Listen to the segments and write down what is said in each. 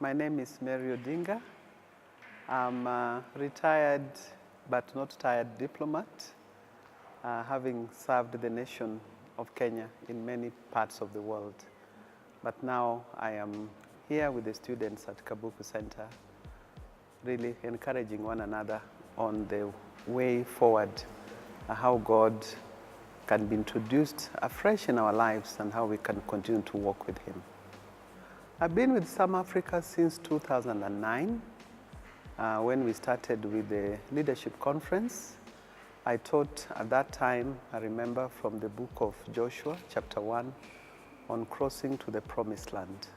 My name is Mathew Odinga. I'm a retired but not tired diplomat, having served the nation of Kenya in many parts of the world. But now I am here with the students at Kabuku Center, really encouraging one another on the way forward, how God can be introduced afresh in our lives and how we can continue to walk with Him. I've been with Some Africa since 2009, when we started with the leadership conference. I taught at that time, I remember, from the book of Joshua, chapter 1, on crossing to the promised land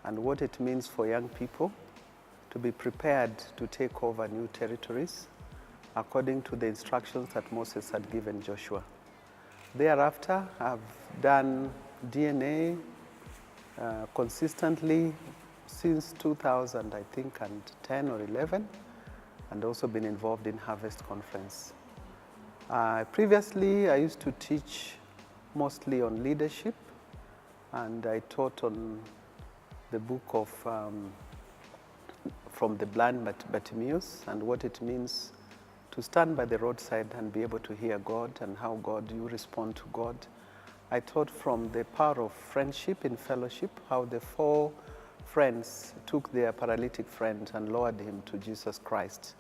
and what it means for young people to be prepared to take over new territories according to the instructions that Moses had given Joshua. Thereafter, I've done DNA consistently since 2000, I think, and 10 or 11, and also been involved in Harvest Conference. Previously, I used to teach mostly on leadership, and I taught on the book of From the Blind Bartimaeus and what it means to stand by the roadside and be able to hear God and how you respond to God. I taught from the power of friendship in fellowship, how the 4 friends took their paralytic friend and lowered him to Jesus Christ.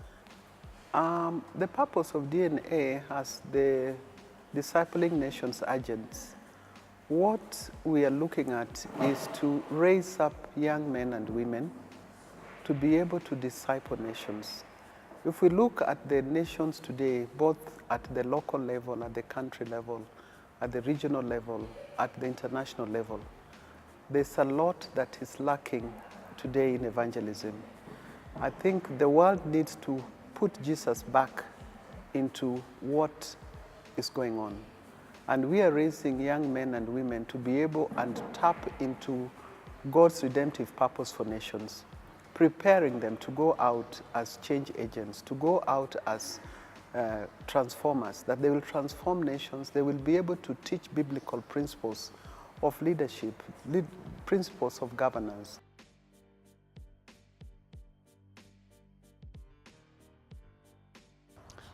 The purpose of DNA as the Discipling Nations agents, what we are looking at is to raise up young men and women to be able to disciple nations. If we look at the nations today, both at the local level, at the country level, at the regional level, at the international level, there's a lot that is lacking today in evangelism. I think the world needs to put Jesus back into what is going on. And we are raising young men and women to be able and tap into God's redemptive purpose for nations, preparing them to go out as change agents, to go out as transformers, that they will transform nations. They will be able to teach biblical principles of leadership, principles of governance.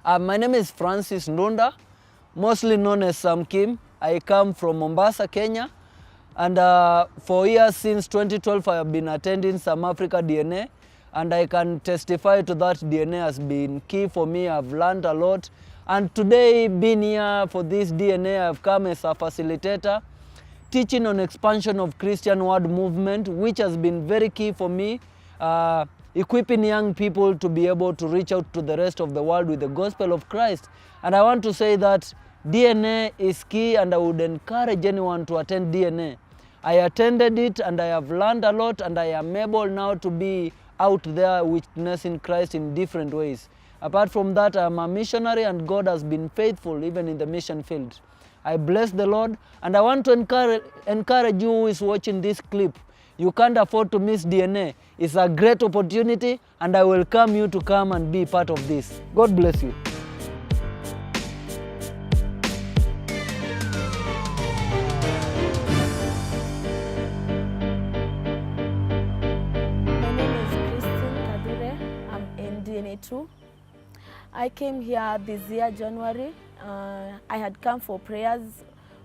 My name is Francis Ndunda, mostly known as Sam Kim. I come from Mombasa, Kenya, and for years since 2012 I have been attending Some Africa DNA, and I can testify to that. DNA has been key for me. I've learned a lot, and today being here for this DNA, I've come as a facilitator, teaching on expansion of Christian Word Movement, which has been very key for me, equipping young people to be able to reach out to the rest of the world with the gospel of Christ. And I want to say that DNA is key, and I would encourage anyone to attend DNA. I attended it and I have learned a lot, and I am able now to be out there witnessing Christ in different ways. Apart from that, I am a missionary, and God has been faithful even in the mission field. I bless the Lord, and I want to encourage you who is watching this clip. You can't afford to miss DNA. It's a great opportunity, and I welcome you to come and be part of this. God bless you. I came here this year, January. I had come for prayers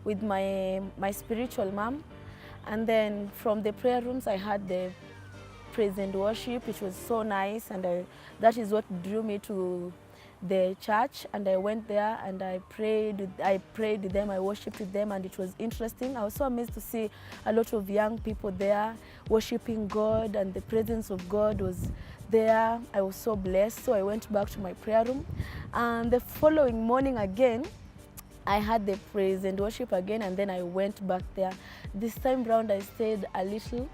with my spiritual mom, and then from the prayer rooms I had the praise and worship, which was so nice, and that is what drew me to the church. And I went there and I prayed with them, I worshiped with them, and it was interesting. I was so amazed to see a lot of young people there worshiping God, and the presence of God was there. I was so blessed. So I went back to my prayer room, and the following morning again I had the praise and worship again, and then I went back there. This time round I stayed a little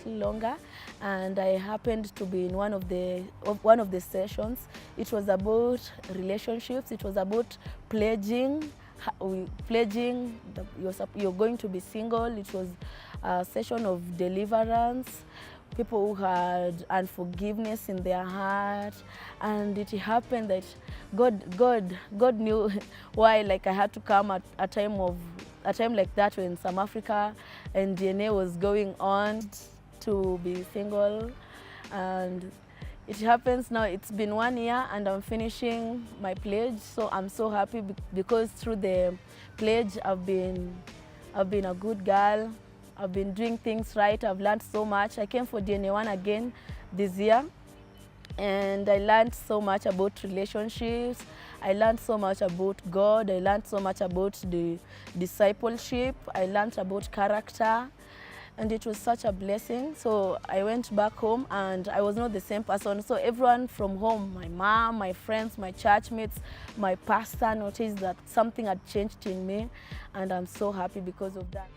longer, and I happened to be in one of the sessions. It was about relationships. It was about pledging that you're going to be single. It was a session of deliverance, people who had unforgiveness in their heart, and it happened that God knew why, like, I had to come at a time like that when Some Africa and DNA was going on. to be single, and it happens now. It's been 1 year and I'm finishing my pledge, so I'm so happy because through the pledge I've been a good girl. I've been doing things right. I've learned so much. I came for DNA 1 again this year, and I learned so much about relationships. I learned so much about God. I learned so much about the discipleship. I learned about character, and it was such a blessing. So I went back home and I was not the same person. So everyone from home, my mom, my friends, my church mates, my pastor noticed that something had changed in me, and I'm so happy because of that.